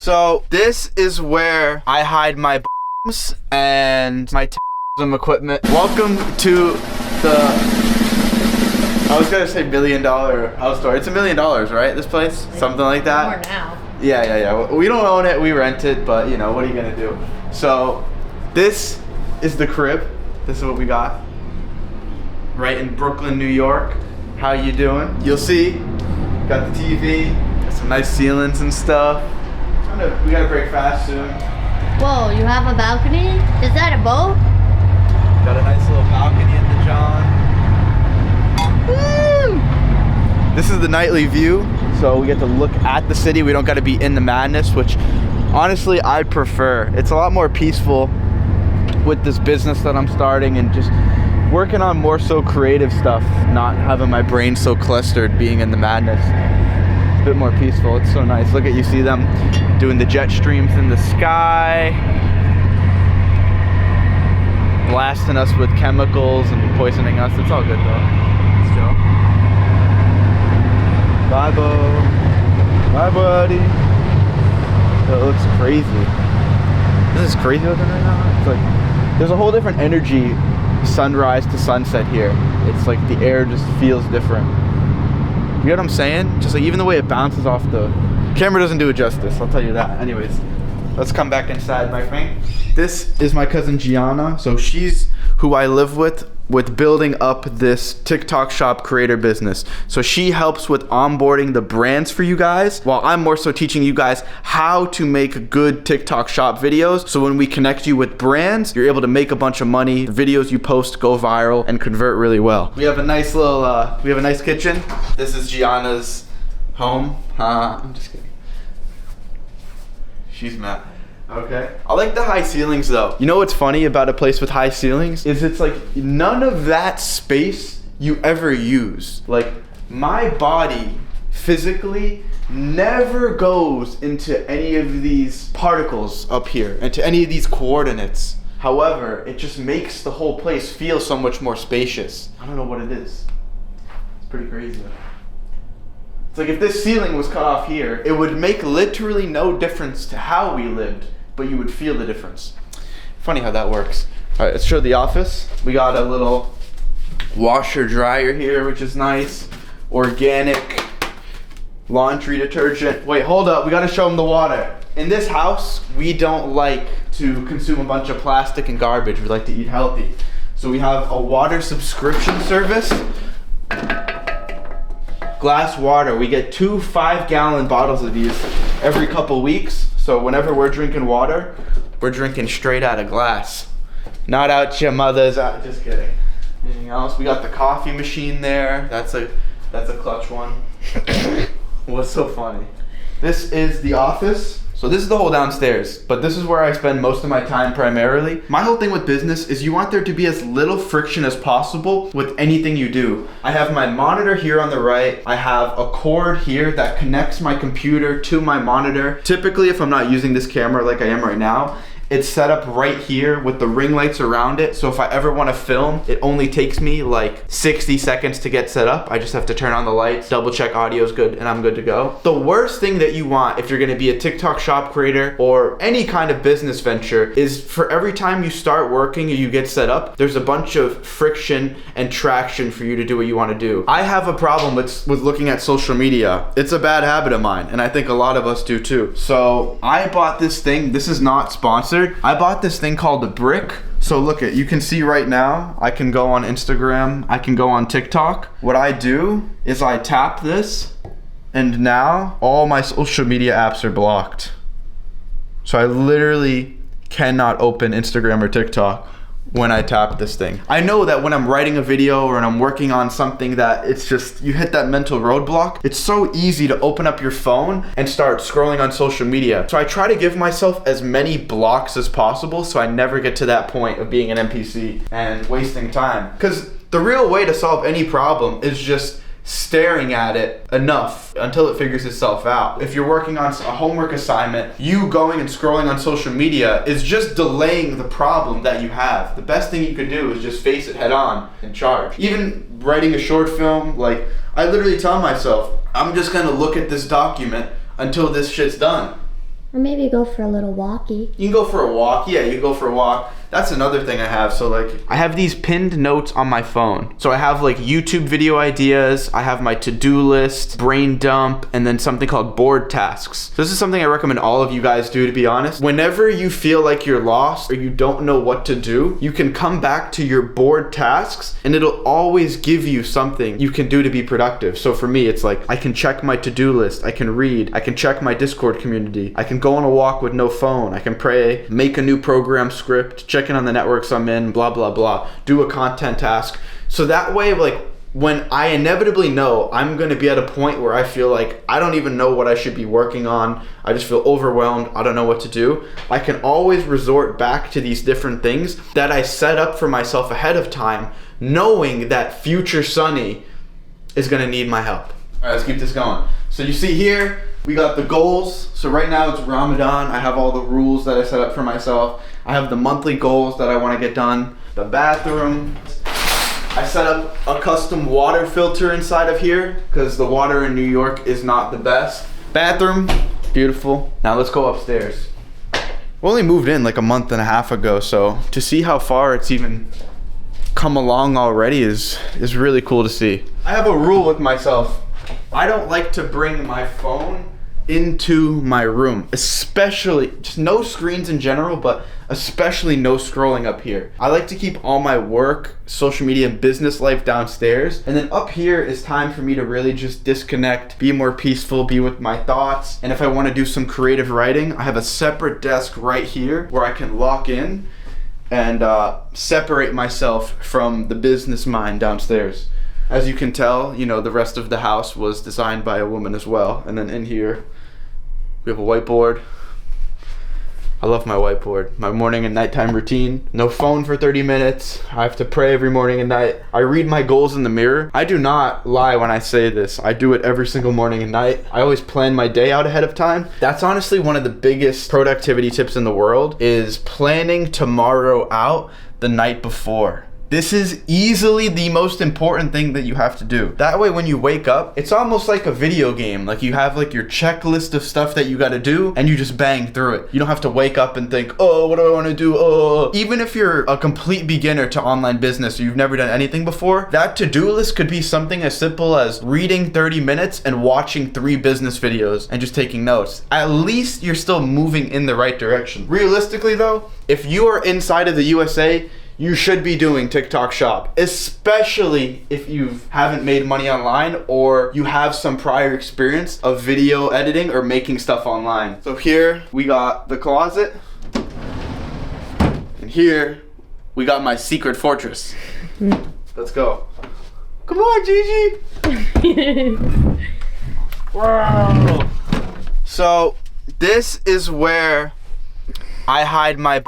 So this is where I hide my and my equipment. Welcome to the, I was gonna say $1 million house tour. It's $1 million, right? This place, something like that. More now. Yeah. We don't own it. We rent it, but you know, what are you gonna do? So this is the crib. This is what we got. Right in Brooklyn, New York. How you doing? You'll see. Got the TV. Got some nice ceilings and stuff. We gotta break fast soon. Whoa, you have a balcony? Is that a boat? Got a nice little balcony in the John. Woo! This is the nightly view, so we get to look at the city. We don't gotta be in the madness, which honestly I prefer. It's a lot more peaceful with this business that I'm starting and just working on more so creative stuff, not having my brain so clustered being in the madness. A bit more peaceful. It's so nice. Look at, you see them doing the jet streams in the sky, blasting us with chemicals and poisoning us. It's all good though. Let's chill. Bye, Bo. Bye, buddy. It looks crazy. This is crazy looking right now. It's like there's a whole different energy sunrise to sunset here. It's like the air just feels different. You know what I'm saying? Just like even the way it bounces off the camera doesn't do it justice, I'll tell you that. Anyways, let's come back inside, my friend. This is my cousin Gianna. So she's who I live with building up this TikTok shop creator business. So she helps with onboarding the brands for you guys, while I'm more so teaching you guys how to make good TikTok shop videos. So when we connect you with brands, you're able to make a bunch of money. The videos you post go viral and convert really well. We have a nice little, we have a nice kitchen. This is Gianna's home. I'm just kidding. She's mad. Okay. I like the high ceilings though. You know what's funny about a place with high ceilings is it's like none of that space you ever use. Like my body physically never goes into any of these particles up here, into any of these coordinates. However, it just makes the whole place feel so much more spacious. I don't know what it is. It's pretty crazy. It's like if this ceiling was cut off here, it would make literally no difference to how we lived, but you would feel the difference. Funny how that works. All right, let's show the office. We got a little washer dryer here, which is nice. Organic laundry detergent. Wait, hold up, we gotta show them the water. In this house, we don't like to consume a bunch of plastic and garbage. We like to eat healthy. So we have a water subscription service. Glass water, we get 2 5-gallon bottles of these every couple weeks. So whenever we're drinking water, we're drinking straight out of glass. Not out your mother's, just kidding. Anything else? We got the coffee machine there. That's a clutch one. What's so funny? This is the office. So this is the whole downstairs, but this is where I spend most of my time primarily. My whole thing with business is you want there to be as little friction as possible with anything you do. I have my monitor here on the right. I have a cord here that connects my computer to my monitor. Typically, if I'm not using this camera like I am right now, it's set up right here with the ring lights around it. So if I ever want to film, it only takes me like 60 seconds to get set up. I just have to turn on the lights, double check audio's good, and I'm good to go. The worst thing that you want if you're gonna be a TikTok shop creator or any kind of business venture is for every time you start working or you get set up, there's a bunch of friction and traction for you to do what you want to do. I have a problem with looking at social media. It's a bad habit of mine, and I think a lot of us do too. So I bought this thing. This is not sponsored. I bought this thing called the Brick. So look at, you can see right now, I can go on Instagram, I can go on TikTok. What I do is I tap this, and now all my social media apps are blocked. So I literally cannot open Instagram or TikTok when I tap this thing. I know that when I'm writing a video or when I'm working on something that it's just, you hit that mental roadblock, it's so easy to open up your phone and start scrolling on social media. So I try to give myself as many blocks as possible so I never get to that point of being an NPC and wasting time. Because the real way to solve any problem is just staring at it enough until it figures itself out. If you're working on a homework assignment, you going and scrolling on social media is just delaying the problem that you have. The best thing you could do is just face it head on and charge. Even writing a short film, like I literally tell myself, I'm just gonna look at this document until this shit's done. Or maybe go for a little walkie. You can go for a walk. Yeah, you can go for a walk. That's another thing I have. So like, I have these pinned notes on my phone. So I have like YouTube video ideas. I have my to-do list, brain dump, and then something called board tasks. So this is something I recommend all of you guys do, to be honest. Whenever you feel like you're lost or you don't know what to do, you can come back to your board tasks and it'll always give you something you can do to be productive. So for me, it's like, I can check my to-do list. I can read. I can check my Discord community. I can go on a walk with no phone. I can pray, make a new program script, check in on the networks I'm in, blah, blah, blah, do a content task. So that way, like, when I inevitably know I'm gonna be at a point where I feel like I don't even know what I should be working on, I just feel overwhelmed, I don't know what to do, I can always resort back to these different things that I set up for myself ahead of time, knowing that future Sonny is gonna need my help. All right, let's keep this going. So you see here, we got the goals. So right now it's Ramadan. I have all the rules that I set up for myself. I have the monthly goals that I want to get done. The bathroom. I set up a custom water filter inside of here because the water in New York is not the best. Bathroom, beautiful. Now let's go upstairs. We only moved in like a month and a half ago, so to see how far it's even come along already is really cool to see. I have a rule with myself. I don't like to bring my phone into my room, especially, just no screens in general, but especially no scrolling up here. I like to keep all my work, social media, and business life downstairs, and then up here is time for me to really just disconnect, be more peaceful, be with my thoughts. And if I want to do some creative writing, I have a separate desk right here where I can lock in and separate myself from the business mind downstairs. As you can tell, you know, the rest of the house was designed by a woman as well. And then in here, we have a whiteboard. I love my whiteboard. My morning and nighttime routine. No phone for 30 minutes. I have to pray every morning and night. I read my goals in the mirror. I do not lie when I say this. I do it every single morning and night. I always plan my day out ahead of time. That's honestly one of the biggest productivity tips in the world, is planning tomorrow out the night before. This is easily the most important thing that you have to do. That way when you wake up, it's almost like a video game. Like you have like your checklist of stuff that you gotta do and you just bang through it. You don't have to wake up and think, oh, what do I wanna do? Oh. Even if you're a complete beginner to online business or you've never done anything before, that to-do list could be something as simple as reading 30 minutes and watching 3 business videos and just taking notes. At least you're still moving in the right direction. Realistically though, if you are inside of the USA, you should be doing TikTok Shop, especially if you haven't made money online or you have some prior experience of video editing or making stuff online. So here we got the closet, and here we got my secret fortress. Let's go. Come on, Gigi. Wow. So this is where I hide my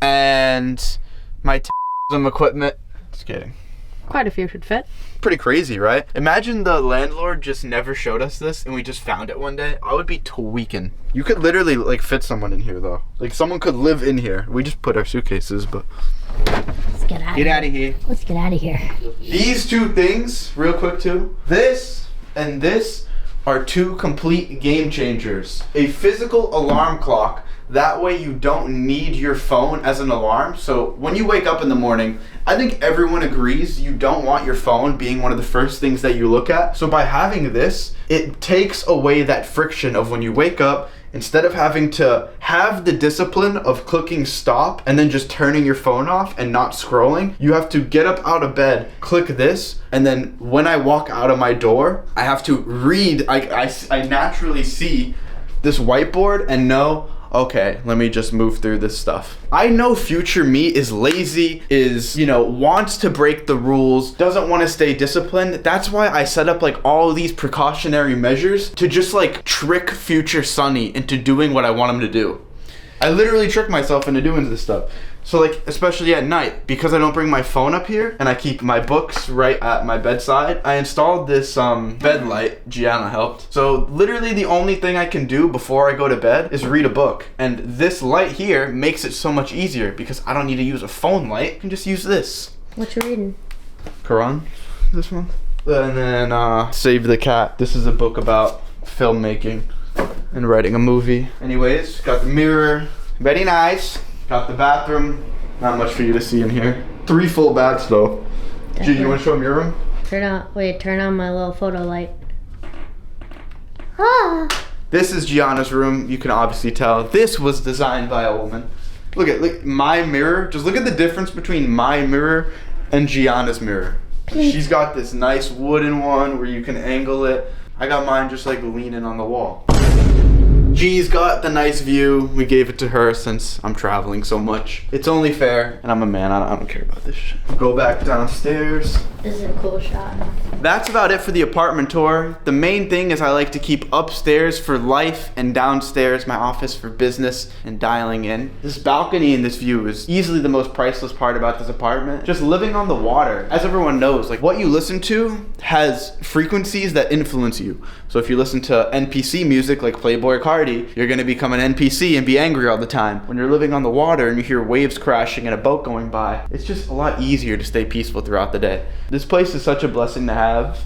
and my equipment. Just kidding. Quite a few should fit. Pretty crazy, right? Imagine the landlord just never showed us this and we just found it one day. I would be tweaking. You could literally like fit someone in here though. Like someone could live in here. We just put our suitcases, but Let's get out of here. Let's get out of here. These two things, real quick too. This and this are 2 complete game changers. A physical alarm clock. That way you don't need your phone as an alarm. So when you wake up in the morning, I think everyone agrees you don't want your phone being one of the first things that you look at. So by having this, it takes away that friction of when you wake up, instead of having to have the discipline of clicking stop and then just turning your phone off and not scrolling, you have to get up out of bed, click this, and then when I walk out of my door, I have to read. I naturally see this whiteboard and know, okay, let me just move through this stuff. I know future me is lazy, wants to break the rules, doesn't want to stay disciplined. That's why I set up like all these precautionary measures to just like trick future Sonny into doing what I want him to do. I literally trick myself into doing this stuff. So like, especially at night, because I don't bring my phone up here and I keep my books right at my bedside, I installed this bed light. Gianna helped. So literally the only thing I can do before I go to bed is read a book. And this light here makes it so much easier because I don't need to use a phone light. I can just use this. What you reading? Quran, this one. And then Save the Cat. This is a book about filmmaking. and writing a movie. Anyways, got the mirror, very nice. Got the bathroom, not much for you to see in here. 3 full baths though. Gigi, you want to show them your room? Turn on my little photo light. Ah. This is Gianna's room. You can obviously tell this was designed by a woman. Look my mirror. Just look at the difference between my mirror and Gianna's mirror. She's got this nice wooden one where you can angle it. I got mine just like leaning on the wall. G's got the nice view. We gave it to her since I'm traveling so much. It's only fair, and I'm a man. I don't care about this shit. Go back downstairs. This is a cool shot. That's about it for the apartment tour. The main thing is I like to keep upstairs for life and downstairs my office for business and dialing in. This balcony and this view is easily the most priceless part about this apartment. Just living on the water. As everyone knows, like what you listen to has frequencies that influence you. So if you listen to NPC music like Playboy Cardi, you're gonna become an NPC and be angry all the time. When you're living on the water and you hear waves crashing and a boat going by, it's just a lot easier to stay peaceful throughout the day. This place is such a blessing to have.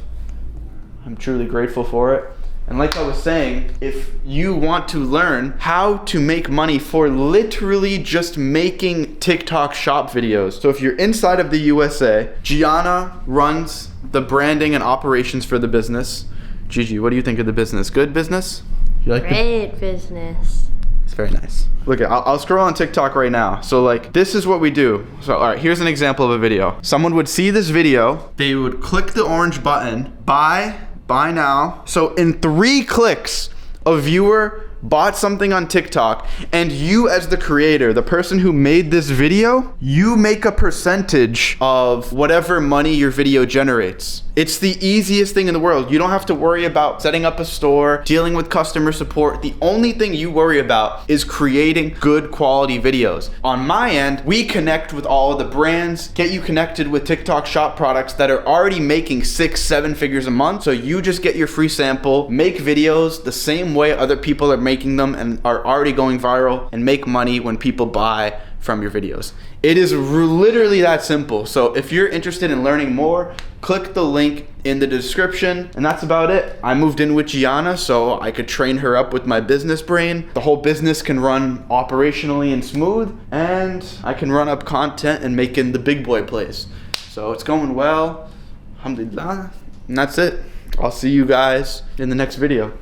I'm truly grateful for it. And like I was saying, if you want to learn how to make money for literally just making TikTok shop videos. So if you're inside of the USA, Gianna runs the branding and operations for the business. Gigi, what do you think of the business? Good business? You like Great business. It's very nice. Look, I'll scroll on TikTok right now. So like, this is what we do. So all right, here's an example of a video. Someone would see this video, they would click the orange button, buy now. So in 3 clicks, a viewer bought something on TikTok, and you as the creator, the person who made this video, you make a percentage of whatever money your video generates. It's the easiest thing in the world. You don't have to worry about setting up a store, dealing with customer support. The only thing you worry about is creating good quality videos. On my end, we connect with all of the brands, get you connected with TikTok shop products that are already making 6-7 figures a month. So you just get your free sample, make videos the same way other people are making them and are already going viral, and make money when people buy from your videos. It is literally that simple. So if you're interested in learning more, click the link in the description, and that's about it. I moved in with Gianna so I could train her up with my business brain. The whole business can run operationally and smooth, and I can run up content and make in the big boy plays. So it's going well, alhamdulillah, and that's it. I'll see you guys in the next video.